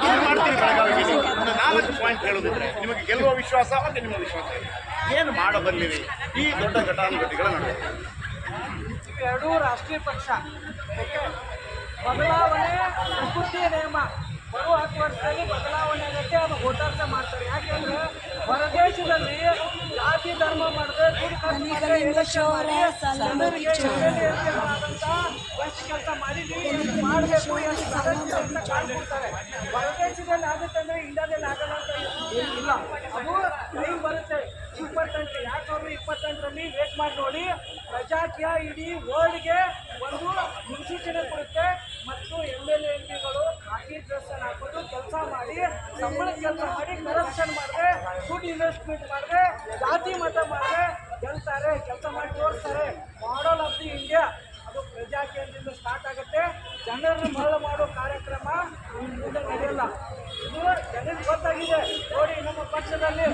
ಏನು ಮಾಡ್ತೀರಿ ಬೆಳಗಾವಿಗೆ ನೀವು? ಒಂದು 4 ಪಾಯಿಂಟ್ ಹೇಳೋದಿದ್ರೆ ನಿಮಗೆ ಗೆಲ್ಲುವ ವಿಶ್ವಾಸ ಮತ್ತು ನಿಮ್ಮ ವಿಶ್ವಾಸ ಏನು ಮಾಡಬಲ್ಲಿರಿ ಈ ದೊಡ್ಡ ಘಟಾನುಘಟಿಗಳ ನಡುವೆ? ಎರಡೂ ರಾಷ್ಟ್ರೀಯ ಪಕ್ಷ ಬದಲಾವಣೆ ಪ್ರಕೃತಿಯ ನಿಯಮ. ಬರುವ 10 ವರ್ಷದಲ್ಲಿ ಬದಲಾವಣೆ ಆಗುತ್ತೆ, ಅದು ಹೋರಾಟ ಮಾಡ್ತಾರೆ. ಯಾಕೆಂದ್ರೆ ಹೊರದೇಶದಲ್ಲಿ ಜಾತಿ ಧರ್ಮ ಮಾಡಿದ್ರೆ ಎಲೆಕ್ಷನ್ ಮಾಡಿ ಜನರಿಗೆ ಎಷ್ಟು ಕೆಲಸ ಮಾಡಿದ್ವಿ, ಎಷ್ಟು ಮಾಡಬೇಕು, ಎಷ್ಟು ಅಂತ ಕಾಣ್ಕೊಡ್ತಾರೆ. ಹೊರದೇಶದಲ್ಲಿ ಆಗುತ್ತೆ ಅಂದರೆ ಇಂಡಿಯಾದಲ್ಲಿ ಆಗಲ್ಲ ಅಂತ ಇಲ್ಲ. ಅದು ಟೈಮ್ ಬರುತ್ತೆ. 2028ರಲ್ಲಿ ವೇಟ್ ಮಾಡಿ ನೋಡಿ. ಪ್ರಜಾಕೀಯ ಇಡೀ ವರ್ಲ್ಡ್ಗೆ ಒಂದು ಮುನ್ಸೂಚನೆ ಕೊಡುತ್ತೆ. ಮತ್ತು MLA MPಗಳು ಖಾಕಿ ಡ್ರೆಸ್ ಅನ್ನು ಹಾಕೊಂಡು ಕೆಲಸ ಮಾಡಿ, ಸಂಬಳ ಕೆಲಸ ಮಾಡಿ, ಕರಪ್ಷನ್ ಮಾಡಿದ್ರೆ, ಫುಡ್ ಇನ್ವೆಸ್ಟ್ಮೆಂಟ್ ಮಾಡಿದ್ರೆ, ಜಾತಿ ಮತ ಮಾಡಿದ್ರೆ ಗೆಲ್ತಾರೆ. ಕೆಲಸ ಮಾಡಿ ತೋರಿಸ್ತಾರೆ. ಮಾಡಲ್ ಆಫ್ ದಿ ಇಂಡಿಯಾ ಅದು ಪ್ರಜಾಕೀಯದಿಂದ ಸ್ಟಾರ್ಟ್ ಆಗುತ್ತೆ. ಜನರನ್ನು ಮರಳು ಮಾಡೋ ಕಾರ್ಯಕ್ರಮ ಮುಂದೆ ನಡೆಯಲ್ಲ. ಇದು ಜನರಿಗೆ ಗೊತ್ತಾಗಿದೆ. ನೋಡಿ, ನಮ್ಮ ಪಕ್ಷದಲ್ಲಿ 109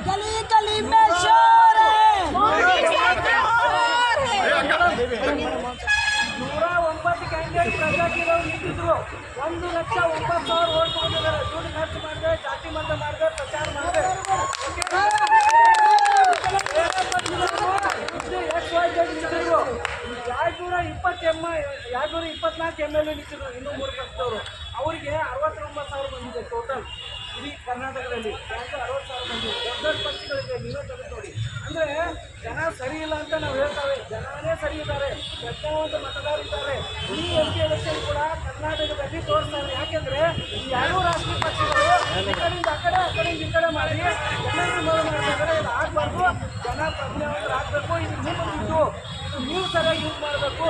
ಕ್ಯಾಂಡಿಡೇಟ್ ಪ್ರಜಾಕೀಯದವ್ರು ನಿಂತಿದ್ರು. 1,09,000 ಓಟ್ ತಗೊಂಡಿದ್ದಾರೆ. ದುಡ್ಡು ಖರ್ಚು ಮಾಡಿದ್ರೆ, ಜಾತಿ ಮತ ಮಾಡಿದ್ರೆ, ಪ್ರಚಾರ ಮಾಡಿದ್ರೆ. ನಿಂತಿದ್ರು 224 MLA ನಿಂತಿದ್ರು. ಇನ್ನೂ 3 ಪಕ್ಷದವರು. ಅವರಿಗೆ 69,000 ಬಂದಿದೆ ಟೋಟಲ್ ಇಡೀ ಕರ್ನಾಟಕದಲ್ಲಿ. 60,000 ಬಂದಿದೆ. ದೊಡ್ಡ ಪಕ್ಷಗಳಿಗೆ ನೀವೇ ತೆಗೆದು ನೋಡಿ. ಅಂದರೆ ಜನ ಸರಿ ಇಲ್ಲ ಅಂತ ನಾವು ಹೇಳ್ತೇವೆ. ಜನನೇ ಸರಿ ಇದ್ದಾರೆ, ಪ್ರಜ್ಞಾವಂತ ಮತದಾರರಿದ್ದಾರೆ. ಈ MP ಎಲೆಕ್ಷನ್ ಕೂಡ ಕರ್ನಾಟಕದಲ್ಲಿ ತೋರಿಸ್ತಾರೆ. ಯಾಕೆಂದರೆ ಈ ಎರಡೂ ರಾಷ್ಟ್ರೀಯ ಪಕ್ಷಗಳು ಈ ಕಡೆಯಿಂದ ಆ ಕಡೆ, ಆ ಕಡೆಯಿಂದ ಈ ಕಡೆ ಮಾಡಿ ಜನರಿಗೆ ಮೋಸ ಮಾಡ್ತಿದ್ದಾರೆ. ಇದು ಆಗಬಾರ್ದು. ಜನ ಪ್ರಜ್ಞಾವಂತರು ಆಗಬೇಕು. ಇದು ನಿಮ್ಮದಿದ್ದು, ನೀವು ಸರಿಯಾಗಿ ಯೂಸ್ ಮಾಡಬೇಕು.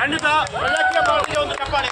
ಖಂಡಿತ ಪ್ರಜಾಕೀಯ ಪಾರ್ಟಿಗೆ ಒಂದು ಚಪ್ಪಾಳೆ.